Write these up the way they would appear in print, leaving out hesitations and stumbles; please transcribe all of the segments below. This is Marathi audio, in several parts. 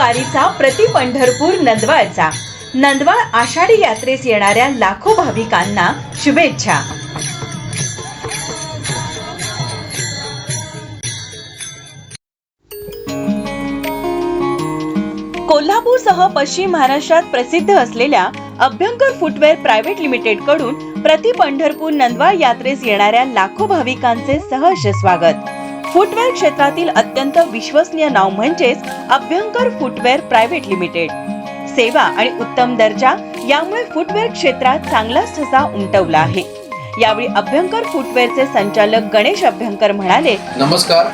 वारीचा प्रति पंढरपूर नंदवाळचा नंदवाळ आषाढी यात्रेस येणाऱ्या लाखो भाविकांना शुभेच्छा। कोल्हापूरसह पश्चिम महाराष्ट्रात प्रसिद्ध असलेल्या अभ्यंकर फुटवेअर प्रायव्हेट लिमिटेड कडून प्रति पंढरपूर नंदवाळ यात्रेस येणाऱ्या लाखो भाविकांचे सहर्ष स्वागत। फुटवेअर क्षेत्रातील अत्यंत विश्वसनीय नाव म्हणजेच अभ्यंकर फुटवेअर प्रायव्हेट लिमिटेड। सेवा आणि उत्तम दर्जा यामुळे फुटवेअर क्षेत्रात चांगलाच ठसा उमटवला आहे। यावेळी अभ्यंकर फुटवेअरचे संचालक गणेश अभ्यंकर म्हणाले, नमस्कार,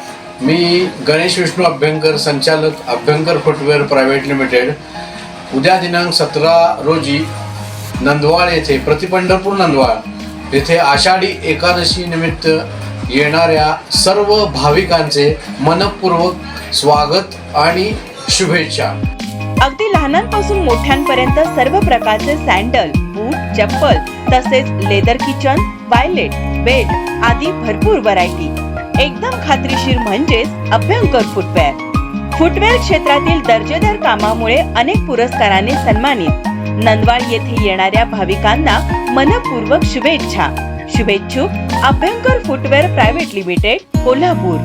मी गणेश विष्णू अभ्यंकर, संचालक अभ्यंकर फुटवेअर प्रायव्हेट लिमिटेड। उद्या दिनांक 17 रोजी नंदवाळ येथे प्रति पंढरपूर नंदवाळ येथे आषाढी एकादशी निमित्त येणाऱ्या सर्व भाविकांचे मनपूर्वक स्वागत आणि शुभेच्छा। अगदी लहानांपासून मोठ्यांपर्यंत सर्व प्रकारचे सॅन्डल, बूट, चप्पल तसेच लेदर किचन, वायलेट, बेल्ट आदी भरपूर व्हरायटी एकदम खात्रीशीर म्हणजेच अभ्यंकर फुटवेअर। फुटवेअर क्षेत्रातील दर्जेदार कामामुळे अनेक पुरस्काराने सन्मानित नंदवाळ येथे येणाऱ्या भाविकांना मनपूर्वक शुभेच्छा। शुभेच्छुक Abhyankar footwear private limited, Kolhapur.